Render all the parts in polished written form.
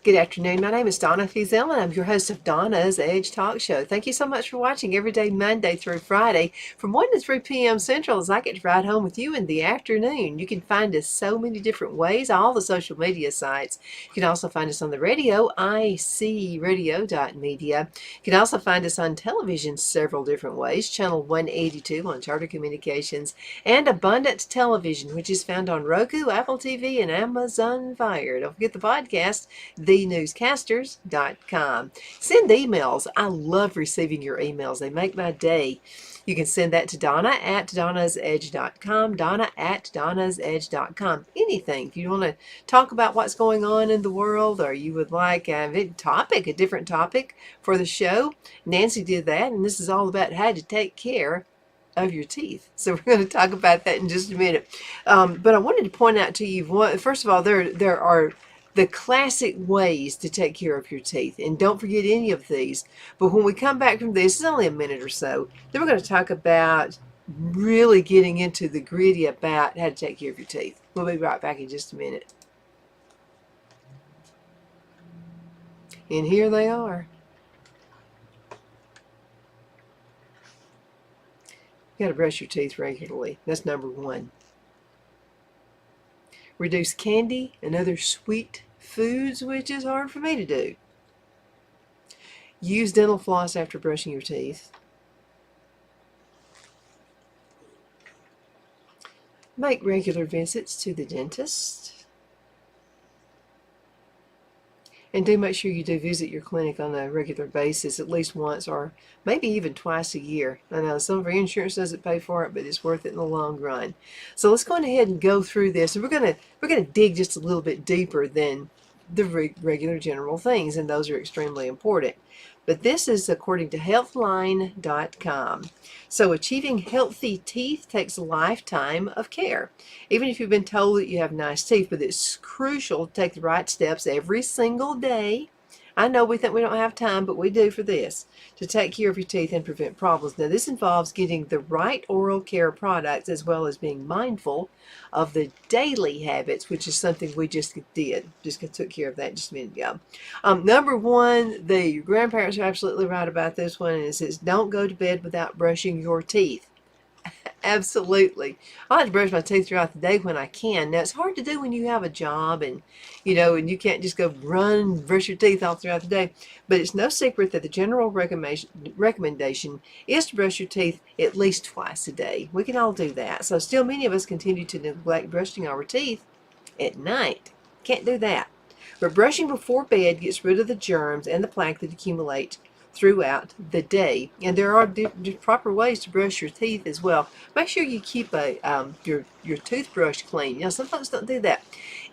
Good afternoon. My name is Donna Fiesel, and I'm your host of Donna's Edge Talk Show. Thank you so much for watching every day, Monday through Friday, from 1 to 3 p.m. Central, as I get to ride home with you in the afternoon. You can find us so many different ways, all the social media sites. You can also find us on the radio, icradio.media. You can also find us on television several different ways, channel 182 on Charter Communications, and Abundant Television, which is found on Roku, Apple TV, and Amazon Fire. Don't forget the podcast, thenewscasters.com. Send emails. I love receiving your emails. They make my day. You can send that to Donna at donnasedge.com, Donna at donnasedge.com. Anything. If you want to talk about what's going on in the world, or you would like a different topic for the show, Nancy did that, and this is all about how to take care of your teeth. So we're going to talk about that in just a minute. But I wanted to point out to you, first of all, there are the classic ways to take care of your teeth. And don't forget any of these. But when we come back from this, it's only a minute or so, then we're going to talk about really getting into the gritty about how to take care of your teeth. We'll be right back in just a minute. And here they are. You got to brush your teeth regularly. That's number one. Reduce candy and other sweet foods, which is hard for me to do. Use dental floss after brushing your teeth. Make regular visits to the dentist. And do make sure you do visit your clinic on a regular basis, at least once or maybe even twice a year. I know some of our insurance doesn't pay for it, but it's worth it in the long run. So let's go ahead and go through this. And we're gonna dig just a little bit deeper than the regular general things, and those are extremely important. But this is according to healthline.com. So achieving healthy teeth takes a lifetime of care. Even if you've been told that you have nice teeth, but it's crucial to take the right steps every single day. I know we think we don't have time, but we do for this, to take care of your teeth and prevent problems. Now, this involves getting the right oral care products as well as being mindful of the daily habits, which is something we just took care of that just a minute ago. Number one, the grandparents are absolutely right about this one, and it says don't go to bed without brushing your teeth. Absolutely. I like to brush my teeth throughout the day when I can. Now, it's hard to do when you have a job and you can't just go run and brush your teeth all throughout the day. But it's no secret that the general recommendation is to brush your teeth at least twice a day. We can all do that. So still many of us continue to neglect brushing our teeth at night. Can't do that. But brushing before bed gets rid of the germs and the plaque that accumulate throughout the day. And there are proper ways to brush your teeth as well. Make sure you keep your toothbrush clean. Some folks don't do that.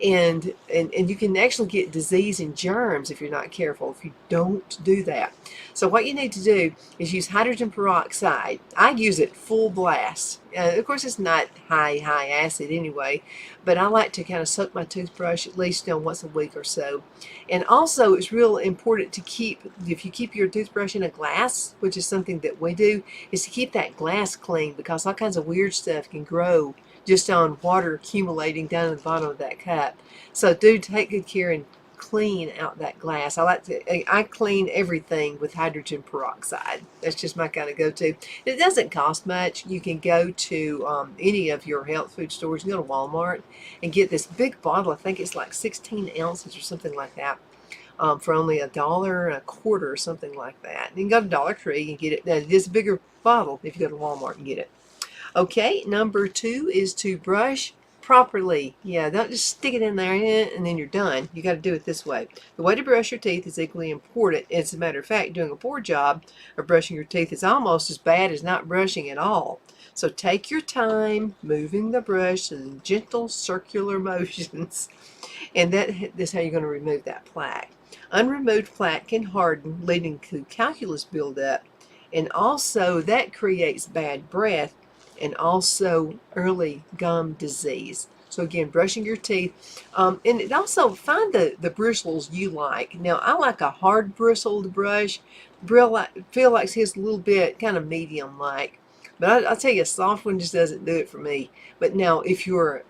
And you can actually get disease and germs if you're not careful, if you don't do that. So what you need to do is use hydrogen peroxide. I use it full blast. Of course, it's not high acid anyway, but I like to kind of soak my toothbrush at least once a week or so. And also, it's real important to if you keep your toothbrush in a glass, which is something that we do, is to keep that glass clean, because all kinds of weird stuff can grow just on water accumulating down at the bottom of that cup. So do take good care and clean out that glass. I clean everything with hydrogen peroxide. That's just my kind of go-to. It doesn't cost much. You can go to any of your health food stores. You can go to Walmart and get this big bottle. I think it's like 16 ounces or something like that. For only $1.25 or something like that. You can go to Dollar Tree and get it. Now, it is a bigger bottle if you go to Walmart and get it. Okay, number two is to brush properly. Yeah, don't just stick it in there and then you're done. You got to do it this way. The way to brush your teeth is equally important. As a matter of fact, doing a poor job of brushing your teeth is almost as bad as not brushing at all. So take your time moving the brush in gentle circular motions, and that's how you're going to remove that plaque. Unremoved plaque can harden, leading to calculus buildup, and also that creates bad breath and also early gum disease. So again, brushing your teeth. And it also, find the bristles you like. Now, I like a hard bristled brush. Feel like it's a little bit kind of medium-like. But I'll tell you, a soft one just doesn't do it for me. But now, if your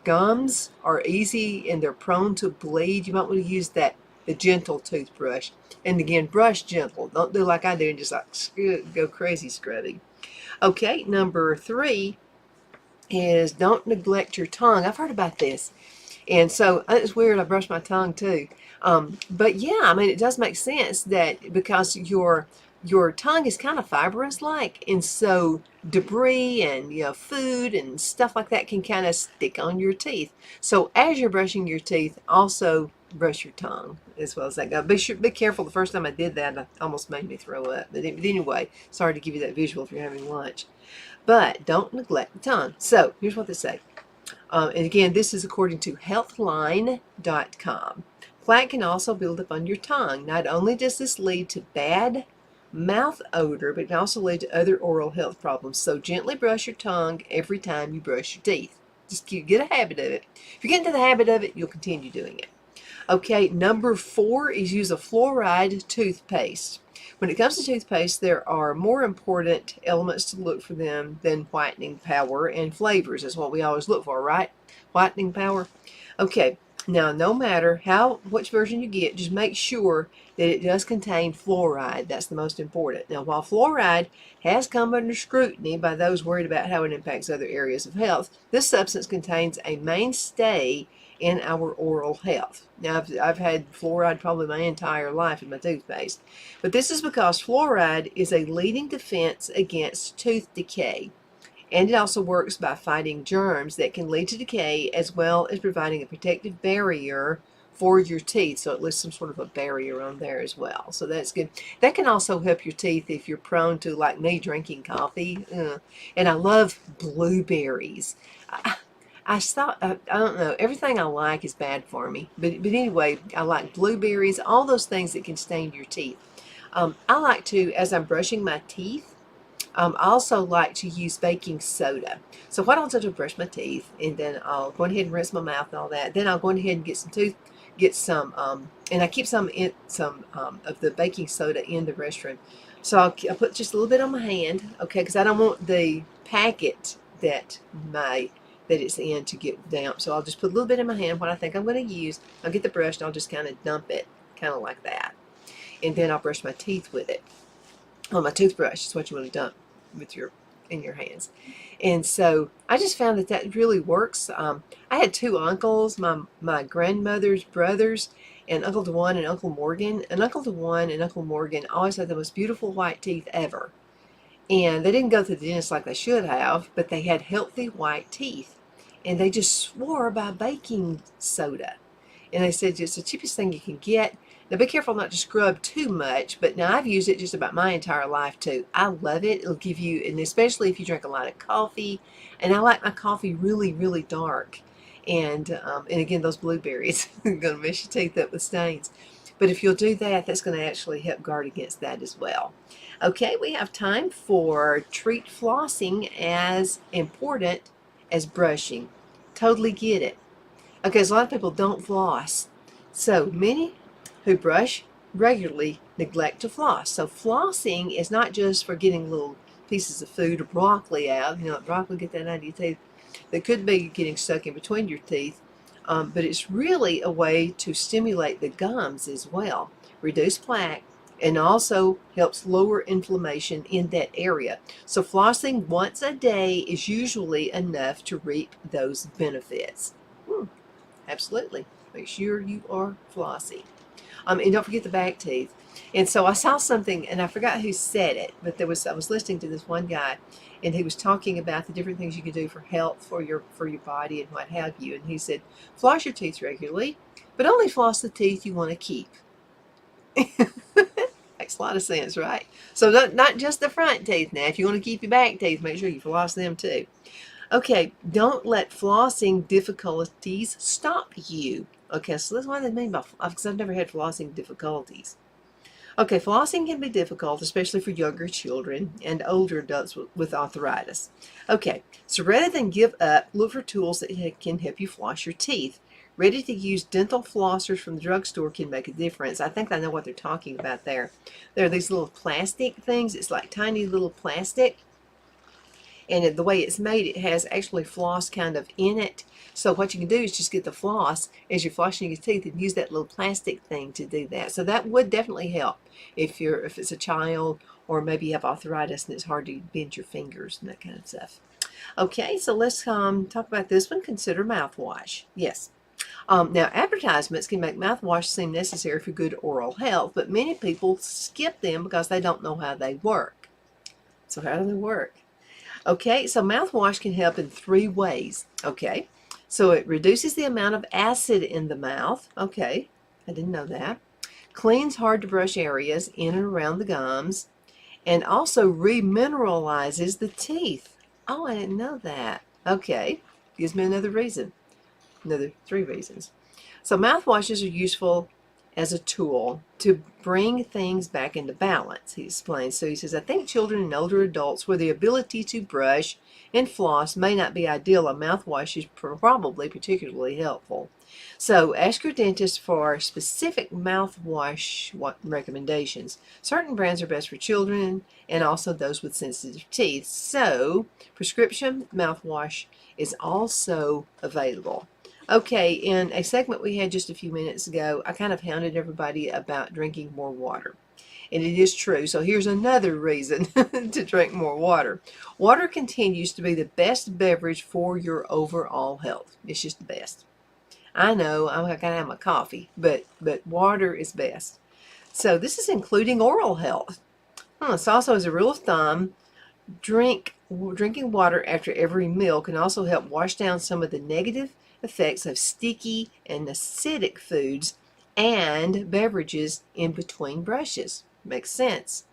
gums are easy and they're prone to bleed, you might want to use that the gentle toothbrush. And again, brush gentle. Don't do like I do and just like go crazy scrubbing. Okay, number 3 is don't neglect your tongue. I've heard about this. And so it's weird. I brush my tongue too. But yeah, I mean, it does make sense that because your tongue is kind of fibrous like, and so debris and food and stuff like that can kind of stick on your teeth. So as you're brushing your teeth, also brush your tongue as well as that goes. Be careful. The first time I did that, it almost made me throw up. But anyway, sorry to give you that visual if you're having lunch. But don't neglect the tongue. So here's what they say. And again, this is according to healthline.com. Plaque can also build up on your tongue. Not only does this lead to bad mouth odor, but it can also lead to other oral health problems. So gently brush your tongue every time you brush your teeth. Just get a habit of it. If you get into the habit of it, you'll continue doing it. Okay, number 4 is use a fluoride toothpaste. When it comes to toothpaste, there are more important elements to look for them than whitening power and flavors is what we always look for, right? Whitening power. Okay, now no matter which version you get, just make sure that it does contain fluoride. That's the most important. Now, while fluoride has come under scrutiny by those worried about how it impacts other areas of health, this substance contains a mainstay in our oral health. Now, I've had fluoride probably my entire life in my toothpaste, but this is because fluoride is a leading defense against tooth decay, and it also works by fighting germs that can lead to decay, as well as providing a protective barrier for your teeth. So it leaves some sort of a barrier on there as well. So that's good. That can also help your teeth if you're prone to, like me, drinking coffee. And I love blueberries. I don't know, everything I like is bad for me. But anyway, I like blueberries, all those things that can stain your teeth. I like to, as I'm brushing my teeth, I also like to use baking soda. So what I'll do to brush my teeth, and then I'll go ahead and rinse my mouth and all that. Then I'll go ahead and get some, and I keep some of the baking soda in the restroom. So I'll put just a little bit on my hand, okay, because I don't want the packet that it's in to get damp. So I'll just put a little bit in my hand, what I think I'm going to use. I'll get the brush and I'll just kind of dump it, kind of like that. And then I'll brush my teeth with it. On my toothbrush is what you want to dump in your hands. And so I just found that really works. I had 2 uncles, my grandmother's brothers, and Uncle DeJuan and Uncle Morgan. And Uncle DeJuan and Uncle Morgan always had the most beautiful white teeth ever. And they didn't go to the dentist like they should have, but they had healthy white teeth. And they just swore by baking soda. And they said it's the cheapest thing you can get. Now be careful not to scrub too much, but now I've used it just about my entire life too. I love it. It'll give you, and especially if you drink a lot of coffee, and I like my coffee really, really dark. And again, those blueberries are going to mess your teeth up with stains. But if you'll do that, that's going to actually help guard against that as well. Okay, we have time for treat flossing as important as brushing. Totally get it. Okay, so a lot of people don't floss. So many who brush regularly neglect to floss. So flossing is not just for getting little pieces of food or broccoli out. Broccoli, get that out of your teeth. That could be getting stuck in between your teeth. But it's really a way to stimulate the gums as well, reduce plaque, and also helps lower inflammation in that area. So flossing once a day is usually enough to reap those benefits. Absolutely. Make sure you are flossing. And don't forget the back teeth. And so I saw something, and I forgot who said it, but I was listening to this one guy, and he was talking about the different things you can do for health, for your body, and what have you. And he said, floss your teeth regularly, but only floss the teeth you want to keep. Makes a lot of sense, right? So not just the front teeth now. If you want to keep your back teeth, make sure you floss them too. Okay, don't let flossing difficulties stop you. Okay, so that's what they mean by, because I've never had flossing difficulties. Okay, flossing can be difficult, especially for younger children and older adults with arthritis. Okay, so rather than give up, look for tools that can help you floss your teeth. Ready-to-use dental flossers from the drugstore can make a difference. I think I know what they're talking about there. There are these little plastic things. It's like tiny little plastic. And the way it's made, it has actually floss kind of in it. So what you can do is just get the floss as you're flossing your teeth and use that little plastic thing to do that. So that would definitely help if it's a child, or maybe you have arthritis and it's hard to bend your fingers and that kind of stuff. Okay, so let's talk about this one. Consider mouthwash. Yes. Now, advertisements can make mouthwash seem necessary for good oral health, but many people skip them because they don't know how they work. So how do they work? Okay, so mouthwash can help in 3 ways. Okay, so it reduces the amount of acid in the mouth. Okay, I didn't know that. Cleans hard to brush areas in and around the gums, and also remineralizes the teeth. Oh, I didn't know that. Okay, gives me another reason. Another 3 reasons. So mouthwashes are useful as a tool to bring things back into balance, he explains. So he says, I think children and older adults where the ability to brush and floss may not be ideal, a mouthwash is probably particularly helpful. So ask your dentist for specific mouthwash recommendations. Certain brands are best for children and also those with sensitive teeth. So prescription mouthwash is also available. Okay, in a segment we had just a few minutes ago, I kind of hounded everybody about drinking more water. And it is true. So here's another reason to drink more water. Water continues to be the best beverage for your overall health. It's just the best. I know I gotta have my coffee, but water is best. So this is including oral health. So also as a rule of thumb, drinking water after every meal can also help wash down some of the negative effects of sticky and acidic foods and beverages in between brushes. Makes sense.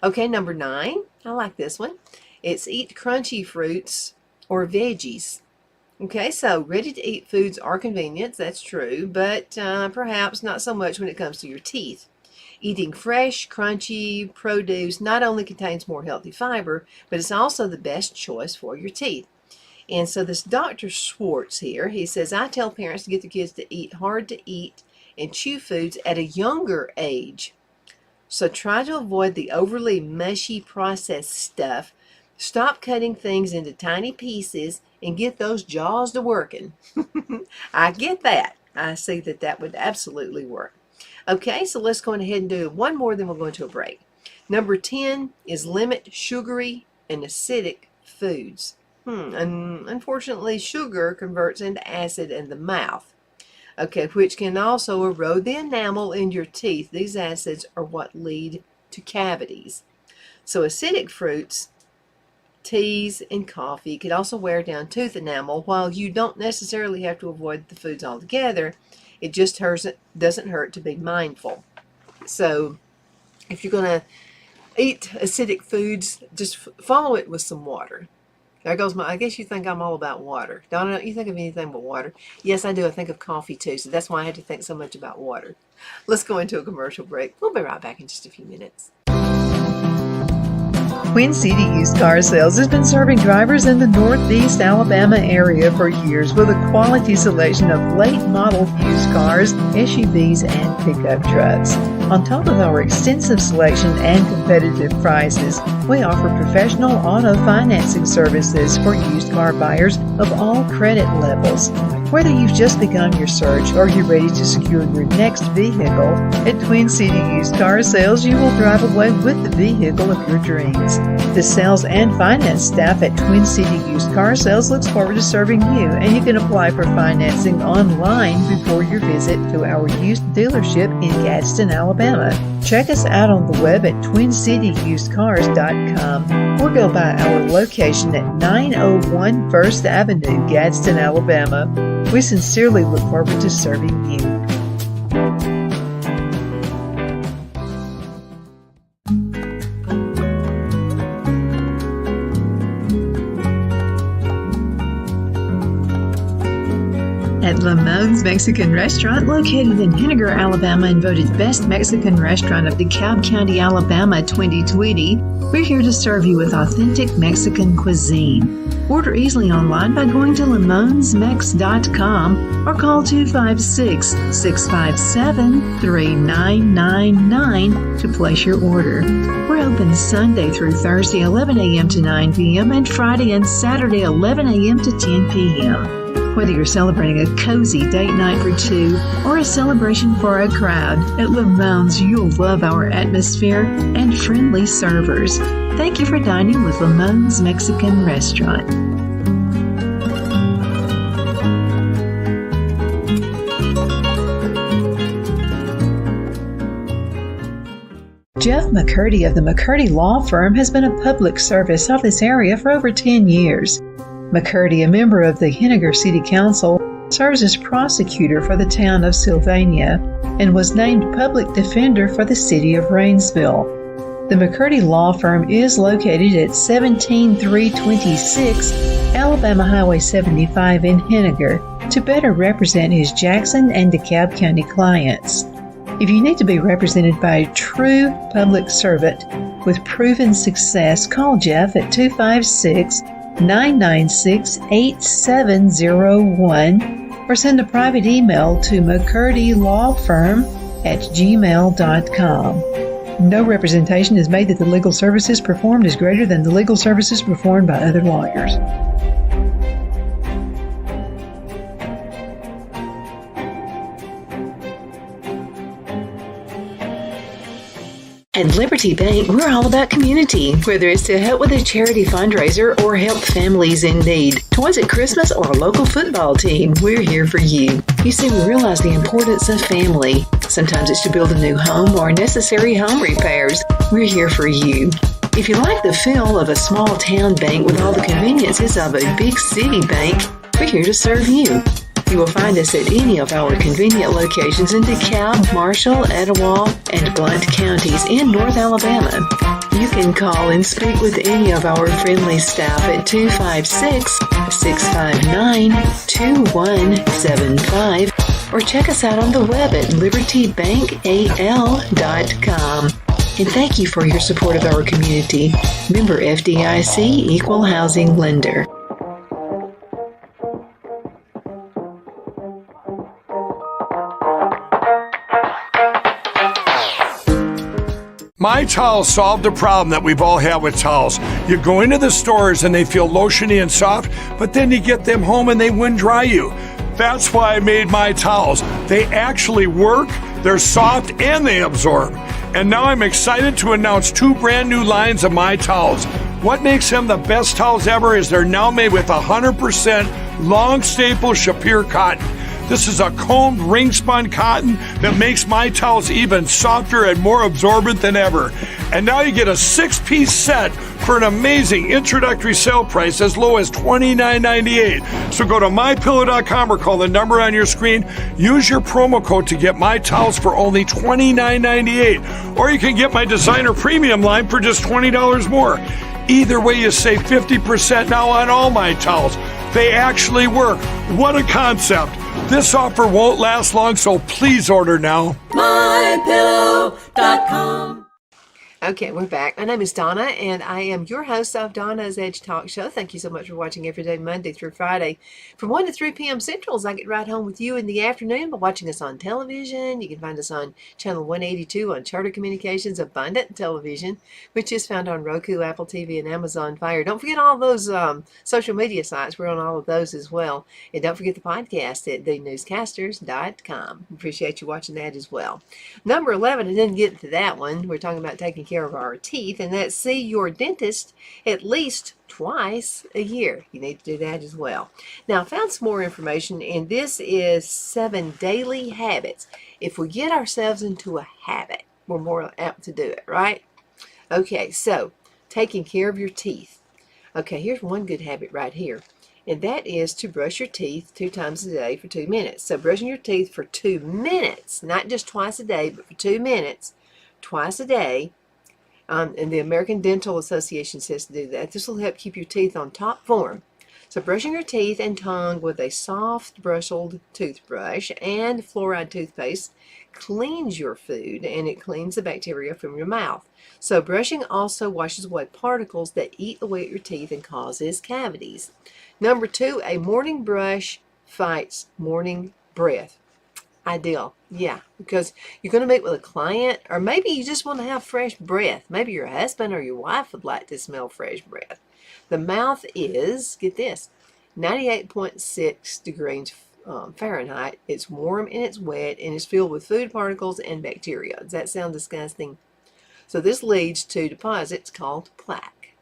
Okay, number 9. I like this one. It's eat crunchy fruits or veggies. Okay, so ready-to-eat foods are convenient, that's true, but perhaps not so much when it comes to your teeth. Eating fresh, crunchy produce not only contains more healthy fiber, but it's also the best choice for your teeth. And so this Dr. Schwartz here, he says, I tell parents to get their kids to eat hard to eat and chew foods at a younger age. So try to avoid the overly mushy processed stuff. Stop cutting things into tiny pieces and get those jaws to working. I get that. I see that would absolutely work. Okay, so let's go ahead and do one more, then we'll go into a break. Number 10 is limit sugary and acidic foods. And unfortunately, sugar converts into acid in the mouth, okay, which can also erode the enamel in your teeth. These acids are what lead to cavities. So acidic fruits, teas, and coffee could also wear down tooth enamel. While you don't necessarily have to avoid the foods altogether, it just doesn't hurt to be mindful. So if you're going to eat acidic foods, just follow it with some water. There goes I guess you think I'm all about water. Don't you think of anything but water? Yes, I do. I think of coffee too, so that's why I had to think so much about water. Let's go into a commercial break. We'll be right back in just a few minutes. Twin City Used Car Sales has been serving drivers in the Northeast Alabama area for years with a quality selection of late model used cars, SUVs, and pickup trucks. On top of our extensive selection and competitive prices, we offer professional auto financing services for used car buyers of all credit levels. Whether you've just begun your search or you're ready to secure your next vehicle, at Twin City Used Car Sales, you will drive away with the vehicle of your dreams. The sales and finance staff at Twin City Used Car Sales looks forward to serving you, and you can apply for financing online before your visit to our used dealership in Gadsden, Alabama. Check us out on the web at twincityusedcars.com or go by our location at 901 First Avenue, Gadsden, Alabama. We sincerely look forward to serving you. At At Lamone's Mexican Restaurant, located in Henniger, Alabama, and voted Best Mexican Restaurant of DeKalb County, Alabama 2020, we're here to serve you with authentic Mexican cuisine. Order easily online by going to lamonsmex.com or call 256-657-3999 to place your order. We're open Sunday through Thursday, 11 a.m. to 9 p.m. and Friday and Saturday, 11 a.m. to 10 p.m. Whether you're celebrating a cozy date night for two or a celebration for a crowd, at Lamone's you'll love our atmosphere and friendly servers. Thank you for dining with Lamone's Mexican Restaurant. Jeff McCurdy of the McCurdy Law Firm has been a public service of this area for over 10 years. McCurdy, a member of the Henniger City Council, serves as prosecutor for the town of Sylvania and was named public defender for the city of Rainsville. The McCurdy Law Firm is located at 17326 Alabama Highway 75 in Henniger to better represent his Jackson and DeKalb County clients. If you need to be represented by a true public servant with proven success, call Jeff at 256-996-8701 or send a private email to mccurdylawfirm@gmail.com. No representation is made that the legal services performed is greater than the legal services performed by other lawyers. At Liberty Bank, we're all about community, whether it's to help with a charity fundraiser or help families in need. Toys at Christmas or a local football team, we're here for you. You see, we realize the importance of family. Sometimes it's to build a new home or necessary home repairs. We're here for you. If you like the feel of a small town bank with all the conveniences of a big city bank, we're here to serve you. You will find us at any of our convenient locations in DeKalb, Marshall, Etowah, and Blount counties in North Alabama. You can call and speak with any of our friendly staff at 256-659-2175 or check us out on the web at libertybankal.com. And thank you for your support of our community. Member FDIC Equal Housing Lender. My Towels solved the problem that we've all had with towels. You go into the stores and they feel lotiony and soft, but then you get them home and they wind dry you. That's why I made My Towels. They actually work, they're soft, and they absorb. And now I'm excited to announce 2 brand new lines of My Towels. What makes them the best towels ever is they're now made with 100% long staple Shapir cotton. This is a combed ring spun cotton that makes My Towels even softer and more absorbent than ever. And now you get a 6-piece set for an amazing introductory sale price as low as $29.98. So go to mypillow.com or call the number on your screen. Use your promo code to get My Towels for only $29.98. Or you can get my designer premium line for just $20 more. Either way, you save 50% now on all My Towels. They actually work. What a concept. This offer won't last long, so please order now. MyPillow.com. Okay, we're back. My name is Donna, and I am your host of Donna's Edge Talk Show. Thank you so much for watching every day, Monday through Friday. From 1 to 3 p.m. Central, as I get right home with you in the afternoon by watching us on television. You can find us on Channel 182 on Charter Communications Abundant Television, which is found on Roku, Apple TV, and Amazon Fire. Don't forget all those social media sites. We're on all of those as well. And don't forget the podcast at thenewscasters.com. Appreciate you watching that as well. Number 11, I didn't get to that one. We're talking about taking care of our teeth, and that's see your dentist at least twice a year. You need to do that as well. Now, I found some more information, and this is 7 daily habits. If we get ourselves into a habit, we're more apt to do it, right? Okay, so taking care of your teeth. Okay, here's one good habit right here, and that is to brush your teeth 2 times a day for 2 minutes. So brushing your teeth for 2 minutes, not just twice a day, but for 2 minutes, twice a day. And the American Dental Association says to do that. This will help keep your teeth on top form. So brushing your teeth and tongue with a soft bristled toothbrush and fluoride toothpaste cleans your food, and it cleans the bacteria from your mouth. So brushing also washes away particles that eat away at your teeth and causes cavities. Number 2, a morning brush fights morning breath. Ideal, yeah, because you're going to meet with a client, or maybe you just want to have fresh breath. Maybe your husband or your wife would like to smell fresh breath. The mouth is, get this, 98.6 degrees Fahrenheit. It's warm and it's wet and it's filled with food particles and bacteria. Does that sound disgusting? So this leads to deposits called plaque.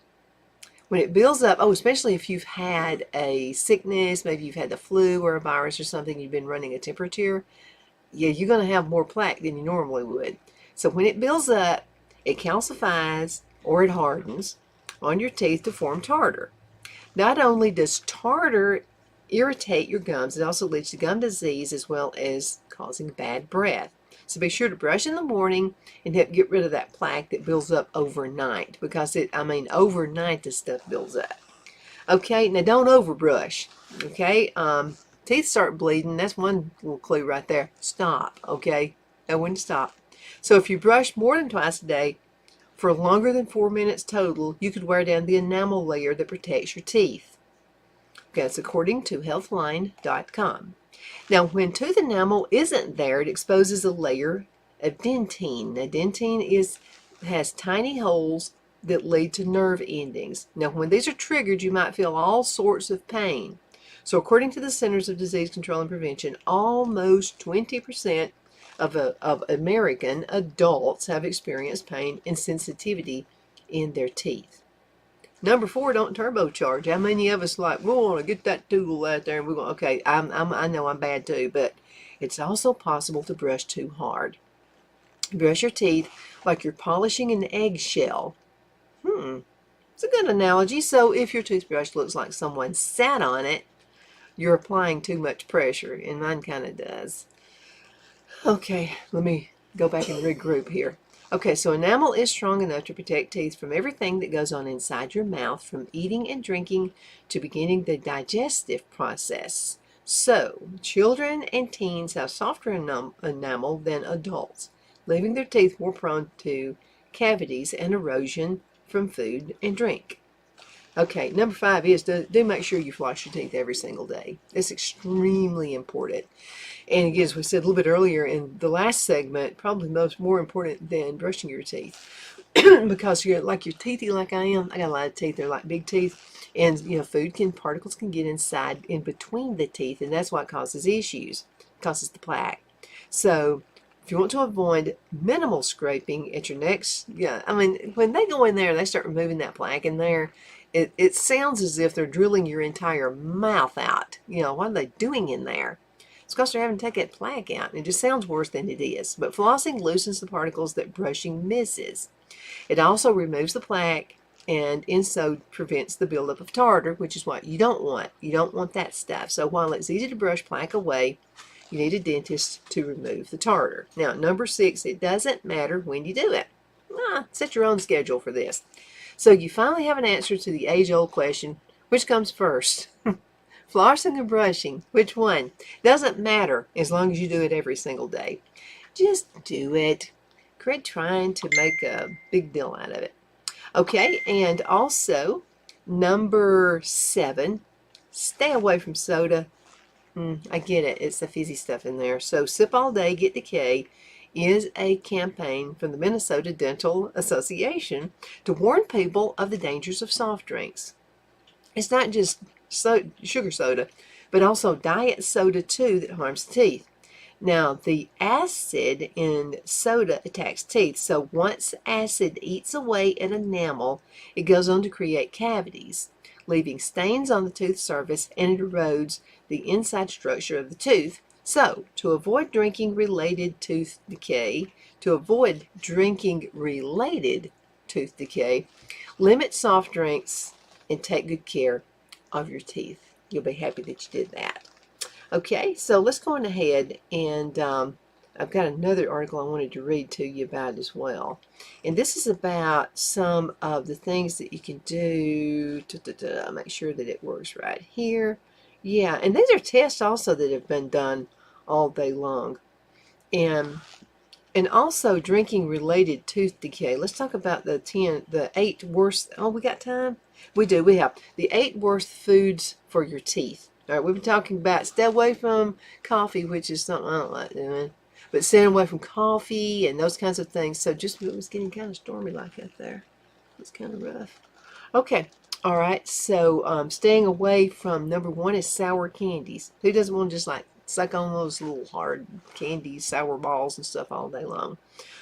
When it builds up, especially if you've had a sickness, maybe you've had the flu or a virus or something, you've been running a temperature, yeah, you're going to have more plaque than you normally would. So when it builds up, it calcifies or it hardens on your teeth to form tartar. Not only does tartar irritate your gums, it also leads to gum disease as well as causing bad breath. So be sure to brush in the morning and help get rid of that plaque that builds up overnight, because overnight this stuff builds up. Okay, now don't overbrush. Okay, teeth start bleeding. That's one little clue right there. Stop. Okay, know when to stop. So if you brush more than twice a day for longer than 4 minutes total, you could wear down the enamel layer that protects your teeth. Okay, that's according to healthline.com. Now, when tooth enamel isn't there, it exposes a layer of dentine. Now, dentine has tiny holes that lead to nerve endings. Now, when these are triggered, you might feel all sorts of pain. So, according to the Centers of Disease Control and Prevention, almost 20% of American adults have experienced pain and sensitivity in their teeth. Number 4, don't turbocharge. How many of us we want to get that tool out there and we're going, okay, I know I'm bad too, but it's also possible to brush too hard. Brush your teeth like you're polishing an eggshell. It's a good analogy. So if your toothbrush looks like someone sat on it, you're applying too much pressure, and mine kind of does. Okay, let me go back and regroup here. Okay, so enamel is strong enough to protect teeth from everything that goes on inside your mouth, from eating and drinking to beginning the digestive process. So, children and teens have softer enamel than adults, leaving their teeth more prone to cavities and erosion from food and drink. Okay, number 5 is do make sure you floss your teeth every single day. It's extremely important. And again, as we said a little bit earlier in the last segment, probably more important than brushing your teeth. Because you're like you're teethy like I am. I got a lot of teeth. They're like big teeth. And, particles can get inside in between the teeth, and that's what causes issues. It causes the plaque. So if you want to avoid minimal scraping at your next, when they go in there and they start removing that plaque in there, it sounds as if they're drilling your entire mouth out. What are they doing in there? It's because they're having to take that plaque out. It just sounds worse than it is. But flossing loosens the particles that brushing misses. It also removes the plaque, and in so prevents the buildup of tartar, which is what you don't want. You don't want that stuff. So while it's easy to brush plaque away, you need a dentist to remove the tartar. Now, number 6, it doesn't matter when you do it. Set your own schedule for this. So you finally have an answer to the age-old question, which comes first? Flossing or brushing? Which one? Doesn't matter as long as you do it every single day. Just do it. Quit trying to make a big deal out of it. Okay, and also, number 7, stay away from soda. I get it. It's the fizzy stuff in there. So Sip All Day, Get Decay is a campaign from the Minnesota Dental Association to warn people of the dangers of soft drinks. It's not just sugar soda, but also diet soda too that harms the teeth. Now, the acid in soda attacks teeth, so once acid eats away at enamel, it goes on to create cavities, leaving stains on the tooth surface, and it erodes the inside structure of the tooth. So, to avoid drinking-related tooth decay, limit soft drinks and take good care of your teeth. You'll be happy that you did that. Okay, so let's go on ahead and I've got another article I wanted to read to you about as well. And this is about some of the things that you can do to make sure that it works right here. Yeah, and these are tests also that have been done all day long. And also drinking related tooth decay. Let's talk about the 8 worst. Oh, we got time? We do. We have the 8 worst foods for your teeth. All right, we've been talking about stay away from coffee, which is something I don't like doing. But staying away from coffee and those kinds of things. So just, it was getting kind of stormy like that there. It's kind of rough. Okay. All right. So staying away from, number 1 is sour candies. Who doesn't want to just like suck on those little hard candies, sour balls and stuff all day long?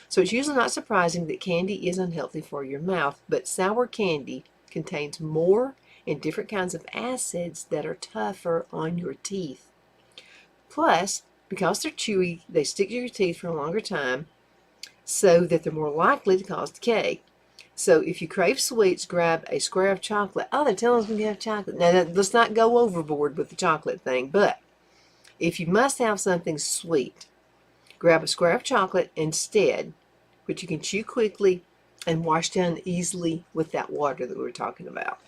So it's usually not surprising that candy is unhealthy for your mouth, but sour candy contains more and different kinds of acids that are tougher on your teeth. Plus, because they're chewy, they stick to your teeth for a longer time, so that they're more likely to cause decay. So if you crave sweets, grab a square of chocolate. Oh, they're telling us we can have chocolate. Now, let's not go overboard with the chocolate thing, but if you must have something sweet, grab a square of chocolate instead, which you can chew quickly and wash down easily with that water that we were talking about.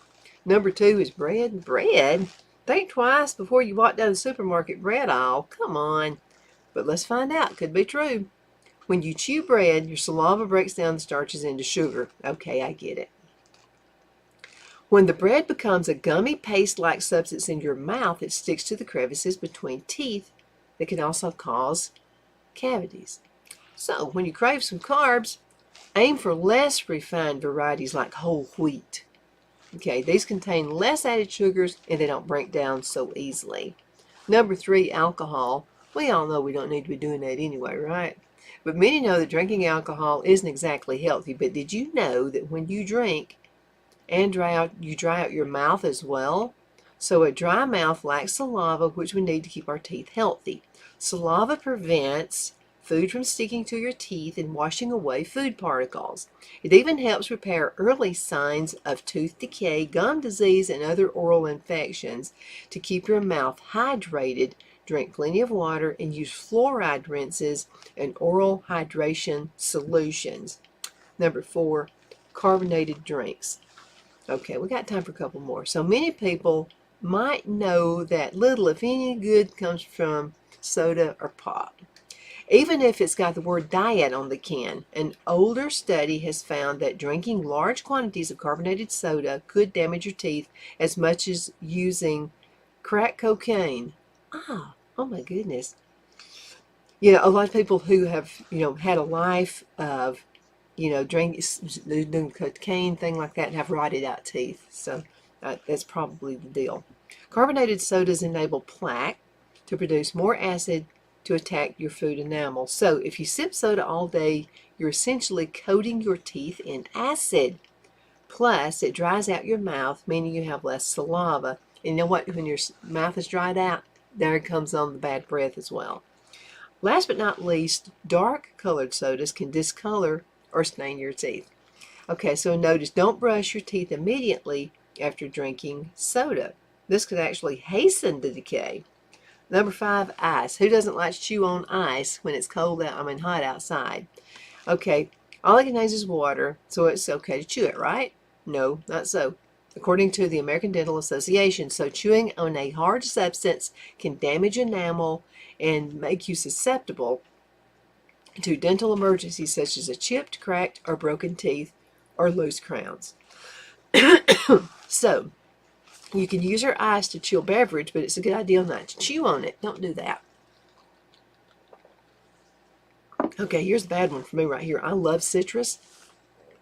Number 2 is bread. Bread? Think twice before you walk down the supermarket bread aisle. Come on. But let's find out. Could be true. When you chew bread, your saliva breaks down the starches into sugar. Okay, I get it. When the bread becomes a gummy paste-like substance in your mouth, it sticks to the crevices between teeth that can also cause cavities. So, when you crave some carbs, aim for less refined varieties like whole wheat. Okay, these contain less added sugars and they don't break down so easily. Number 3, alcohol. We all know we don't need to be doing that anyway, right? But many know that drinking alcohol isn't exactly healthy. But did you know that when you drink and you dry out your mouth as well? So a dry mouth lacks saliva, which we need to keep our teeth healthy. Saliva prevents food from sticking to your teeth and washing away food particles. It even helps repair early signs of tooth decay, gum disease, and other oral infections. To keep your mouth hydrated, drink plenty of water and use fluoride rinses and oral hydration solutions. Number 4, carbonated drinks. Okay, we got time for a couple more. So many people might know that little, if any, good comes from soda or pop, even if it's got the word diet on the can. An older study has found that drinking large quantities of carbonated soda could damage your teeth as much as using crack cocaine. Oh my goodness. You know, a lot of people who have, had a life of, doing cocaine, thing like that, and have rotted out teeth. So that's probably the deal. Carbonated sodas enable plaque to produce more acid to attack your food enamel. So if you sip soda all day, you're essentially coating your teeth in acid. Plus, it dries out your mouth, meaning you have less saliva. And you know what? When your mouth is dried out, there comes on the bad breath as well. Last but not least, dark colored sodas can discolor or stain your teeth. Okay, so notice, don't brush your teeth immediately after drinking soda. This could actually hasten the decay. Number 5, ice. Who doesn't like to chew on ice when it's cold out, hot outside? Okay, all it contains is water, so it's okay to chew it, right? No, not so. According to the American Dental Association, so chewing on a hard substance can damage enamel and make you susceptible to dental emergencies such as a chipped, cracked, or broken teeth or loose crowns. So, you can use your ice to chill beverage, but it's a good idea not to chew on it. Don't do that. Okay, here's a bad one for me right here. I love citrus.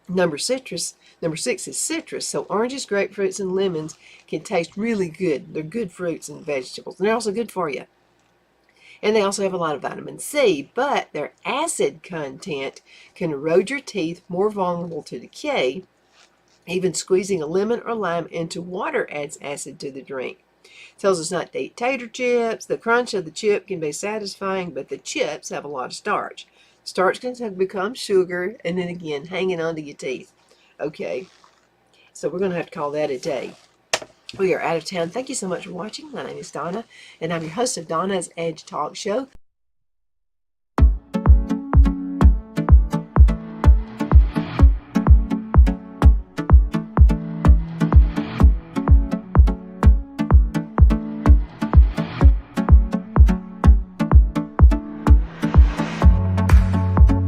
Number 6 is citrus. So oranges, grapefruits, and lemons can taste really good. They're good fruits and vegetables, and they're also good for you. And they also have a lot of vitamin C, but their acid content can erode your teeth, more vulnerable to decay. Even squeezing a lemon or lime into water adds acid to the drink. It tells us not to eat tater chips. The crunch of the chip can be satisfying, but the chips have a lot of starch. Starch can become sugar, and then again, hanging onto your teeth. Okay, so we're going to have to call that a day. We are out of town. Thank you so much for watching. My name is Donna, and I'm your host of Donna's Edge Talk Show.